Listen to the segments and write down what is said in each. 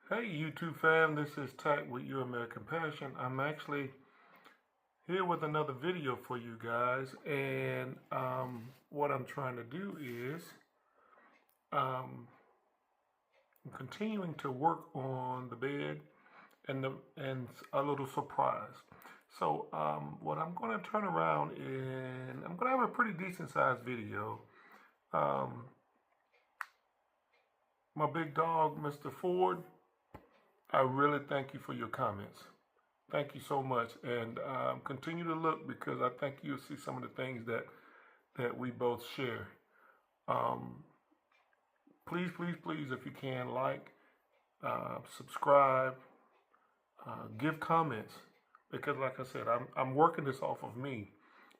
Hey YouTube fam, this is Tack with Euro.American.Passion. I'm actually here with another video for you guys, and what I'm trying to do is I'm continuing to work on the bed and a little surprise. So what I'm going to turn around and I'm going to have a pretty decent sized video. My big dog, Mr. Ford, I really thank you for your comments. Thank you so much, and continue to look because I think you'll see some of the things that we both share. Please, please, please, if you can, like, subscribe, give comments, because like I said, I'm working this off of me,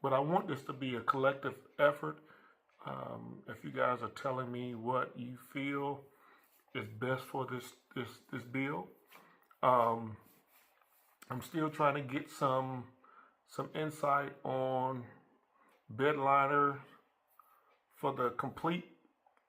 but I want this to be a collective effort. If you guys are telling me what you feel is best for this bill. I'm still trying to get some insight on bed liner for the complete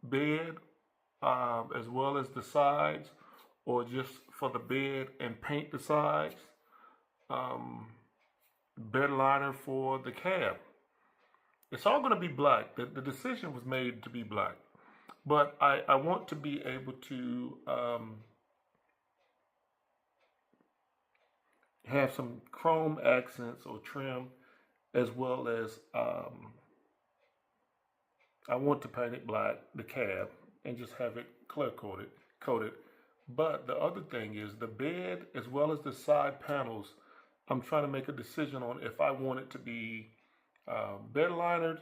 bed, as well as the sides, or just for the bed and paint the sides. Bed liner for the cab. It's all going to be black. The decision was made to be black, but I want to be able to have some chrome accents or trim, as well as I want to paint it black, the cab, and just have it clear coated. But the other thing is the bed as well as the side panels. I'm trying to make a decision on if I want it to be bed linered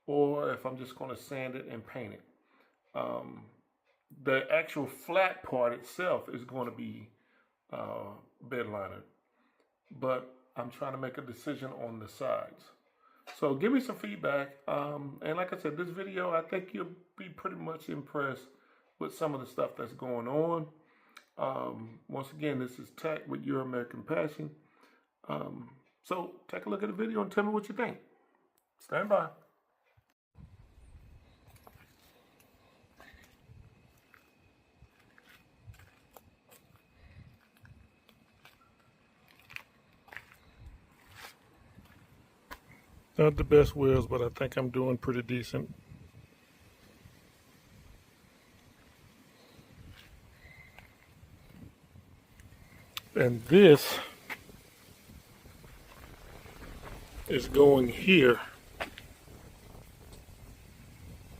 or if I'm just going to sand it and paint it. The actual flat part itself is going to be bed linered, but I'm trying to make a decision on the sides. So give me some feedback. And like I said, this video, I think you'll be pretty much impressed with some of the stuff that's going on. Once again, this is Tack with Euro.American.Passion. So take a look at the video and tell me what you think. Stand by. Not the best wheels, but I think I'm doing pretty decent. And this is going here,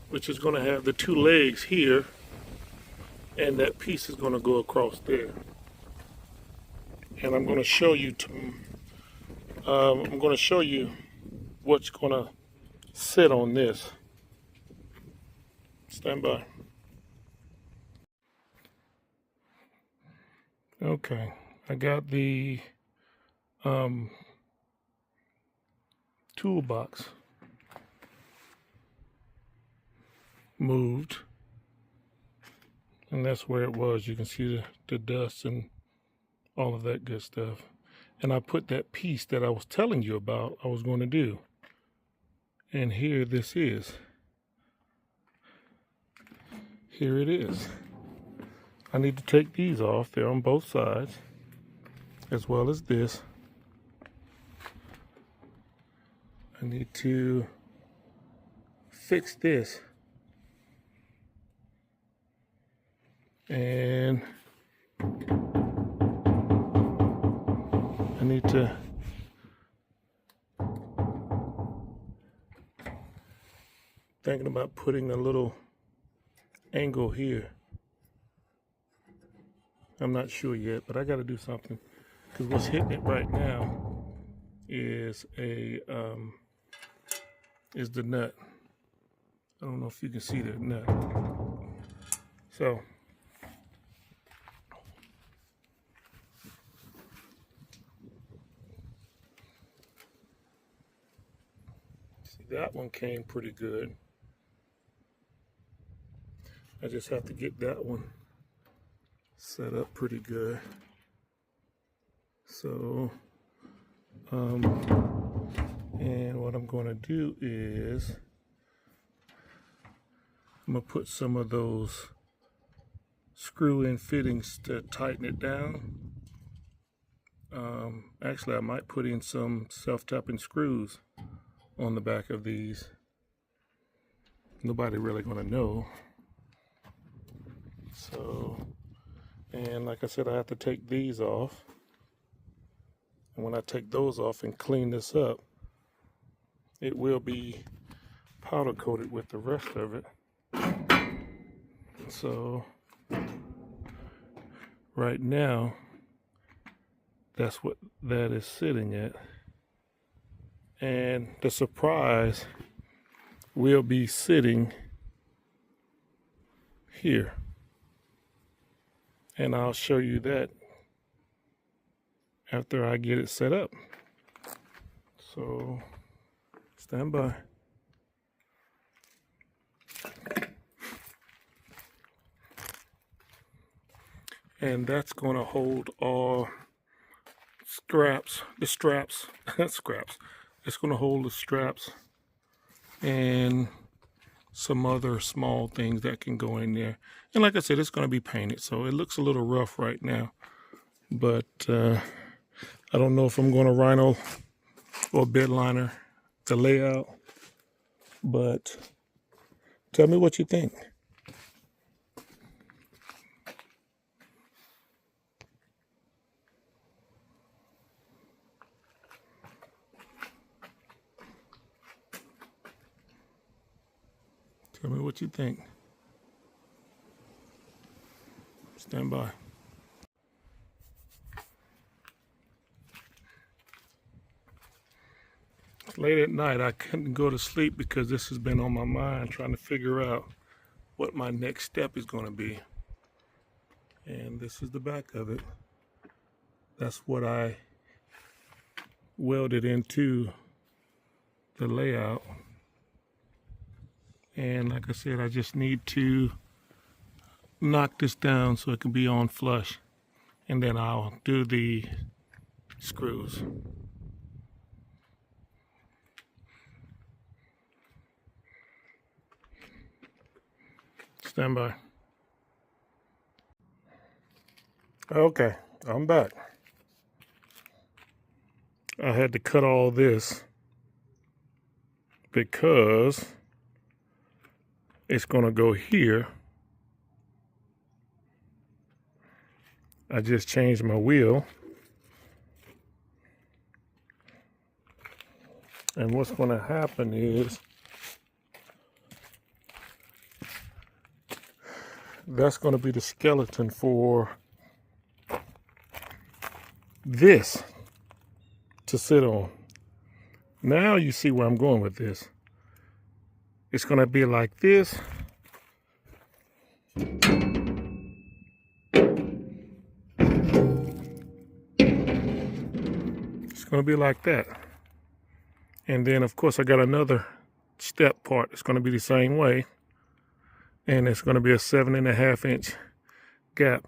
which is going to have the two legs here, and that piece is going to go across there. And I'm going to show you what's going to sit on this. Stand by. Okay, I got the toolbox moved, and that's where it was. You can see the dust and all of that good stuff. And I put that piece that I was telling you about I was going to do. And here this is. Here it is. I need to take these off. They're on both sides, as well as this. I need to fix this. And I need to thinking about putting a little angle here. I'm not sure yet, but I got to do something, because what's hitting it right now is is the nut. I don't know if you can see that nut. So see, that one came pretty good. I just have to get that one set up pretty good. So, and what I'm going to do is I'm going to put some of those screw-in fittings to tighten it down. Actually, I might put in some self-tapping screws on the back of these. Nobody really gonna know. So, and like I said, I have to take these off. And when I take those off and clean this up, it will be powder coated with the rest of it. So right now, that's what that is sitting at. And the surprise will be sitting here. And I'll show you that after I get it set up. So stand by. And that's going to hold all the straps, scraps. It's going to hold the straps and some other small things that can go in there. And like I said, it's going to be painted, so it looks a little rough right now. But I don't know if I'm going to rhino or bed liner the layout. But tell me what you think. Tell me what you think. Stand by. Late at night, I couldn't go to sleep because this has been on my mind, trying to figure out what my next step is going to be. And this is the back of it. That's what I welded into the layout. And like I said, I just need to knock this down so it can be on flush. And then I'll do the screws. Stand by. Okay, I'm back. I had to cut all this because it's going to go here. I just changed my wheel. And what's going to happen is that's going to be the skeleton for this to sit on. Now you see where I'm going with this. It's going to be like this. It's going to be like that. And then, of course, I got another step part. It's going to be the same way. And it's going to be a 7.5 inch gap.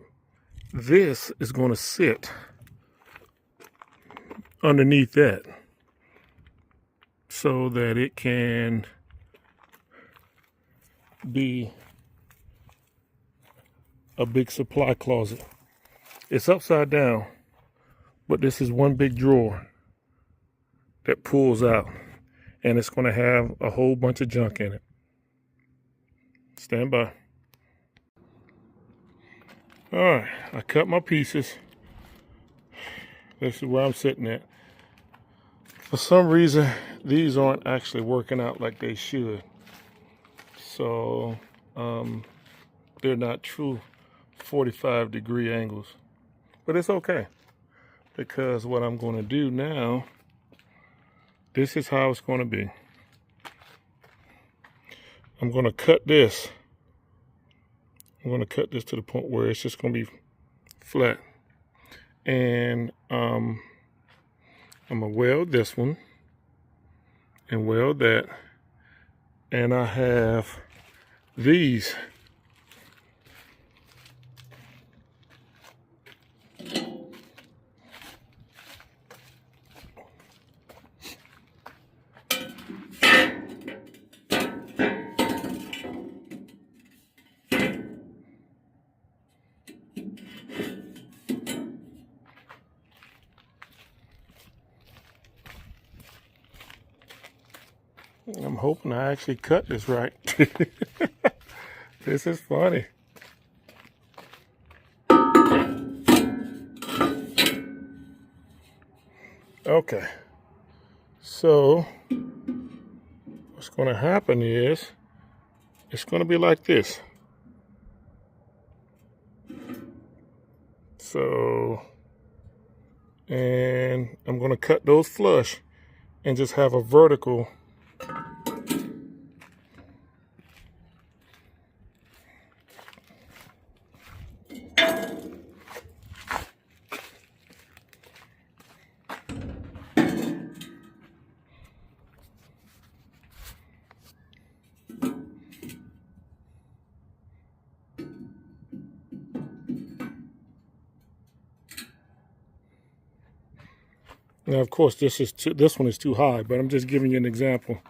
This is going to sit underneath that so that it can be a big supply closet. It's upside down, but this is one big drawer that pulls out, and it's going to have a whole bunch of junk in it. Stand by. All right, I cut my pieces. This is where I'm sitting at. For some reason, these aren't actually working out like they should. So, they're not true 45-degree angles. But it's okay, because what I'm going to do now, this is how it's going to be. I'm going to cut this. I'm going to cut this to the point where it's just going to be flat. And I'm going to weld this one and weld that. And I have these. I'm hoping I actually cut this right. This is funny. Okay. So what's going to happen is it's going to be like this. So, and I'm going to cut those flush and just have a vertical. Now, of course, this one is too high, but I'm just giving you an example.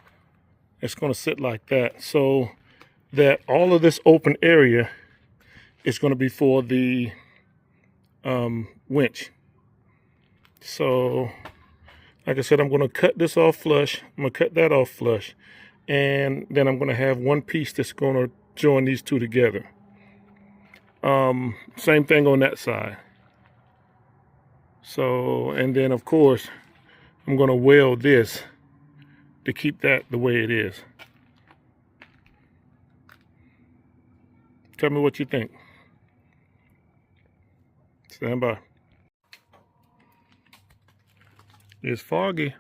It's going to sit like that, so that all of this open area is going to be for the winch. So, like I said, I'm going to cut this off flush. I'm going to cut that off flush, and then I'm going to have one piece that's going to join these two together. Same thing on that side. So, and then of course, I'm going to weld this to keep that the way it is. Tell me what you think. Stand by. It's foggy,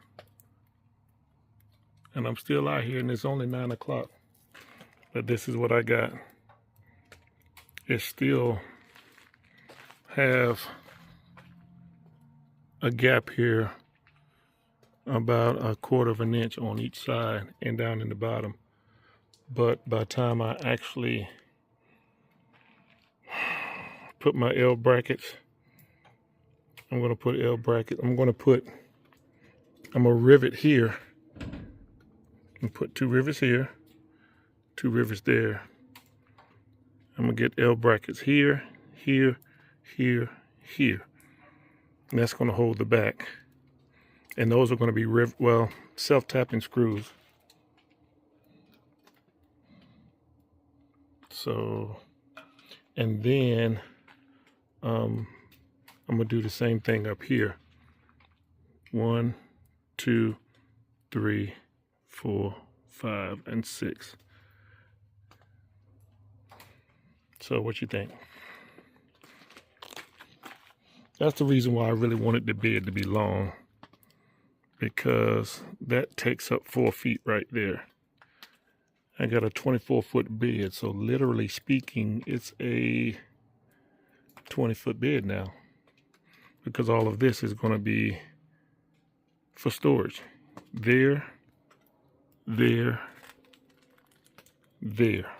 and I'm still out here, and it's only 9 o'clock. But this is what I got. It still have a gap here about 1/4 of an inch on each side and down in the bottom. But by the time I actually put my L brackets, I'm going to put L brackets. I'm going to rivet here and put 2 rivets here, 2 rivets there. I'm going to get L brackets here, here, here, here. And that's going to hold the back. And those are going to be self-tapping screws. So, and then I'm going to do the same thing up here. 1, 2, 3, 4, 5, and 6. So what you think? That's the reason why I really wanted the bed to be long, because that takes up 4 feet right there. I got a 24-foot bed, so literally speaking, it's a 20-foot bed now, because all of this is going to be for storage. There, there, there.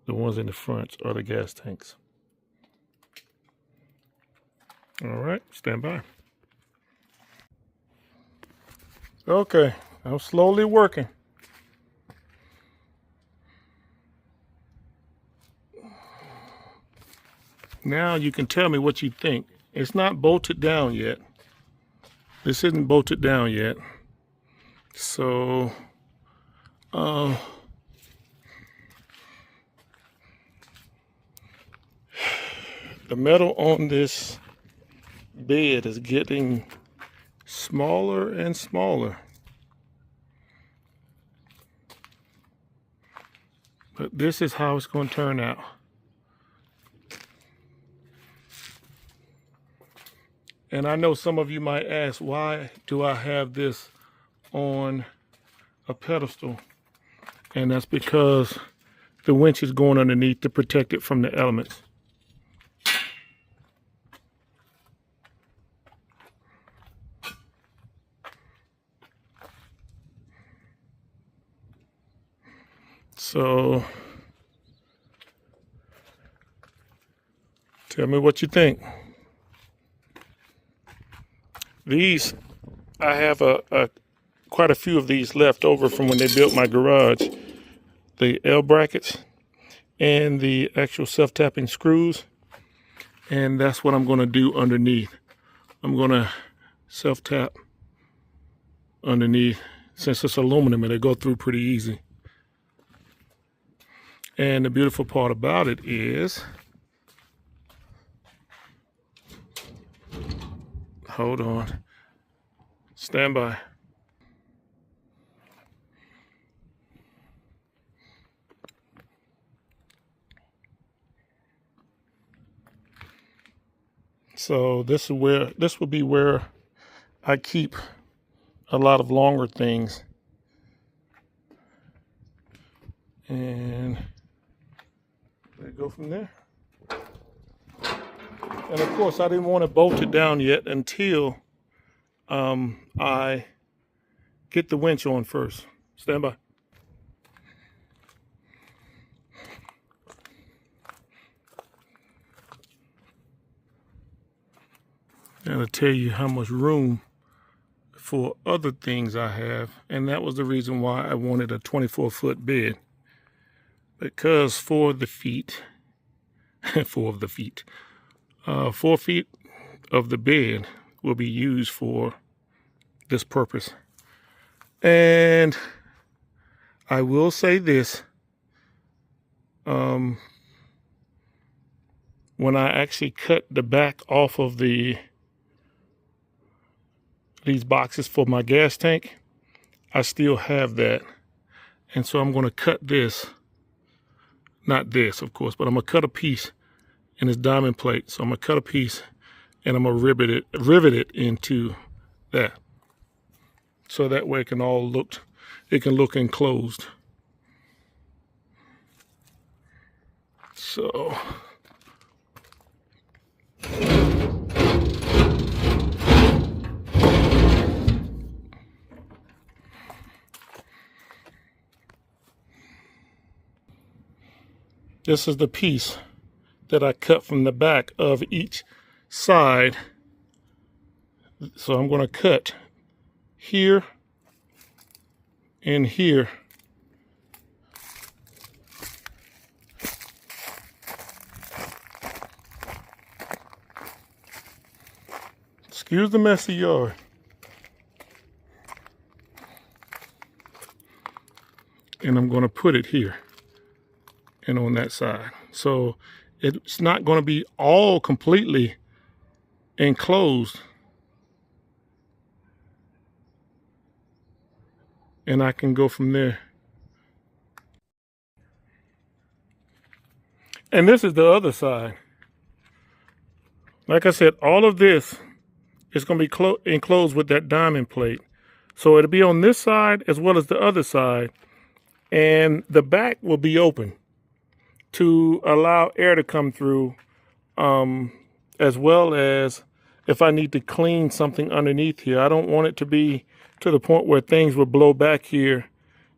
The ones in the front are the gas tanks. All right, stand by. Okay, I'm slowly working. Now you can tell me what you think. It's not bolted down yet. This isn't bolted down yet. So, the metal on this bed is getting smaller and smaller. But this is how it's going to turn out. And I know some of you might ask, why do I have this on a pedestal? And that's because the winch is going underneath to protect it from the elements. So, tell me what you think. These, I have quite a few of these left over from when they built my garage. The L brackets and the actual self-tapping screws. And that's what I'm going to do underneath. I'm going to self-tap underneath Since it's aluminum, it'll go through pretty easy. And the beautiful part about it is, hold on, stand by. So this will be where I keep a lot of longer things. And they go from there. And of course, I didn't want to bolt it down yet until I get the winch on first. Stand by. And I'll tell you how much room for other things I have. And that was the reason why I wanted a 24-foot bed. Because 4 of the feet, 4 feet of the bed will be used for this purpose. And I will say this, when I actually cut the back off of these boxes for my gas tank, I still have that. And so I'm going to cut this, not this, of course, but I'm going to cut a piece in this diamond plate. So I'm going to cut a piece and I'm going to rivet it into that. So that way it can look enclosed. So this is the piece that I cut from the back of each side. So I'm going to cut here and here. Excuse the messy yard. And I'm going to put it here and on that side. So it's not going to be all completely enclosed. And I can go from there. And this is the other side. Like I said, all of this is going to be enclosed with that diamond plate. So it'll be on this side as well as the other side. And the back will be open to allow air to come through, as well as if I need to clean something underneath here. I don't want it to be to the point where things will blow back here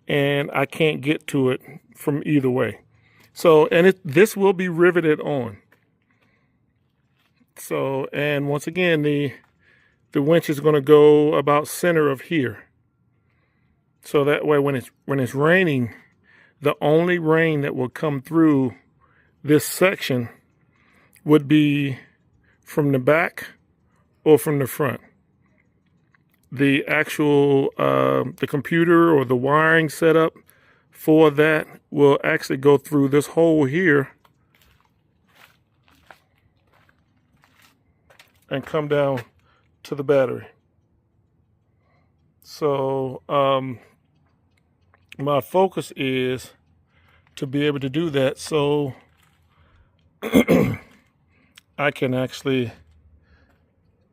and I can't get to it from either way. So, and this will be riveted on. So, and once again, the winch is going to go about center of here. So that way when it's raining, the only rain that will come through this section would be from the back or from the front. The actual, the computer or the wiring setup for that will actually go through this hole here and come down to the battery. So my focus is to be able to do that so I can actually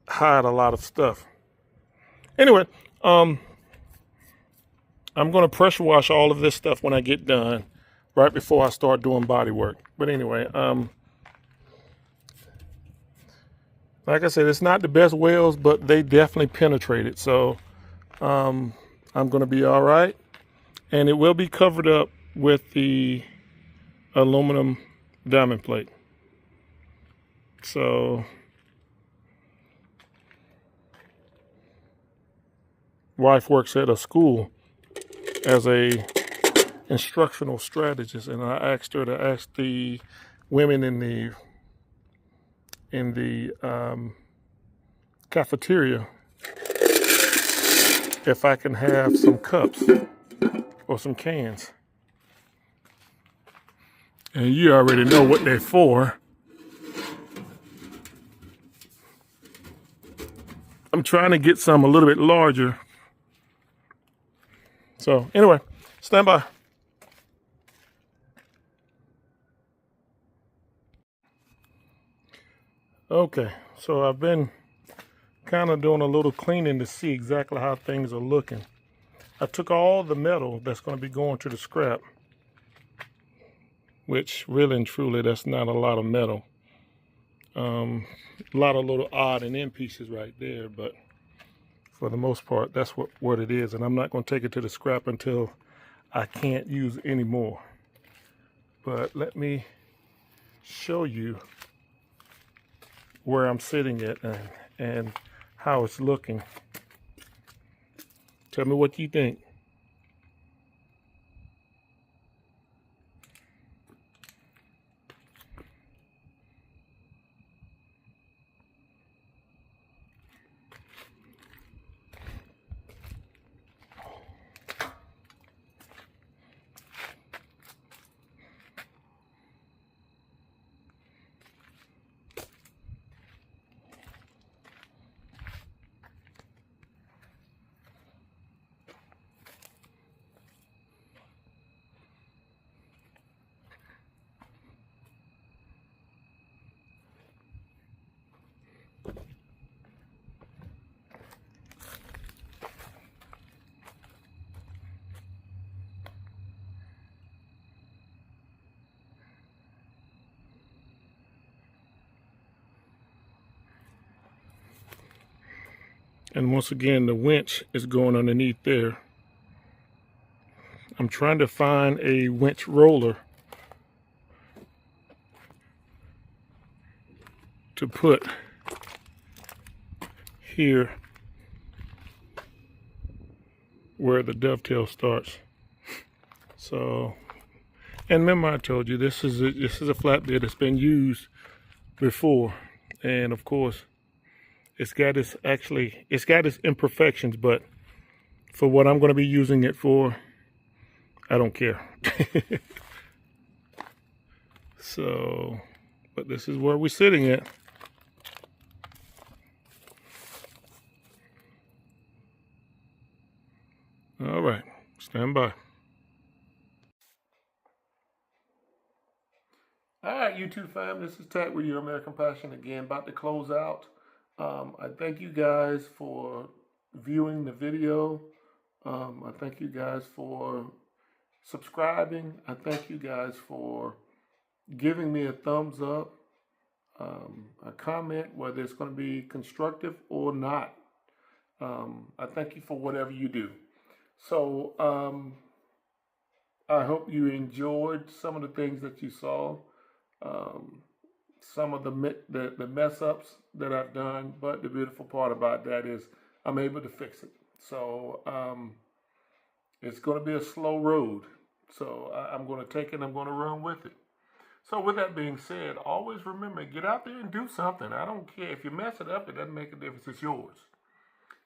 hide a lot of stuff. Anyway, I'm going to pressure wash all of this stuff when I get done, right before I start doing body work. But anyway, like I said, it's not the best welds, but they definitely penetrated. So I'm going to be all right. And it will be covered up with the aluminum diamond plate. So wife works at a school as a instructional strategist, and I asked her to ask the women in the cafeteria if I can have some cups or some cans. And you already know what they're for. I'm trying to get some a little bit larger. So anyway, stand by. Okay, so I've been kind of doing a little cleaning to see exactly how things are looking. I took all the metal that's going to be going to the scrap, which really and truly that's not a lot of metal. A lot of little odd and end pieces right there, but for the most part, that's what it is. And I'm not going to take it to the scrap until I can't use it anymore. But let me show you where I'm sitting at and how it's looking. Tell me what you think. And once again, the winch is going underneath there. I'm trying to find a winch roller to put here where the dovetail starts. So, and remember I told you this is a flatbed that's been used before, and of course it's got its imperfections, but for what I'm going to be using it for, I don't care. So, but this is where we're sitting at. All right, stand by. All right, YouTube fam, this is Tat with Euro.American.Passion again, about to close out. I thank you guys for viewing the video. I thank you guys for subscribing. I thank you guys for giving me a thumbs up, a comment, whether it's going to be constructive or not. I thank you for whatever you do. So I hope you enjoyed some of the things that you saw. Some of the mess ups that I've done, but the beautiful part about that is I'm able to fix it. So it's going to be a slow road. So I'm going to take it and I'm going to run with it. So with that being said, always remember, get out there and do something. I don't care. If you mess it up, it doesn't make a difference. It's yours.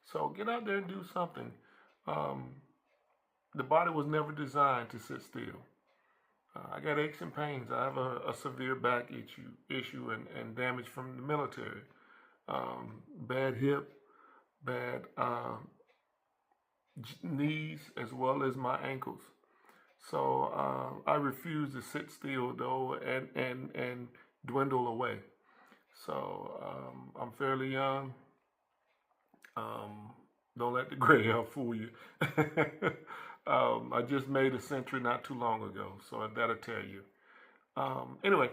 So get out there and do something. The body was never designed to sit still. I got aches and pains. I have a severe back issue and damage from the military. Bad hip, bad knees, as well as my ankles. So I refuse to sit still though and dwindle away. So I'm fairly young. Don't let the gray hair fool you. I just made a century not too long ago, so that'll tell you. Anyway,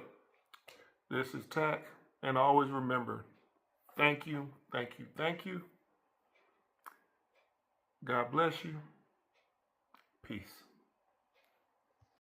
this is Tack, and always remember, thank you, thank you, thank you. God bless you. Peace.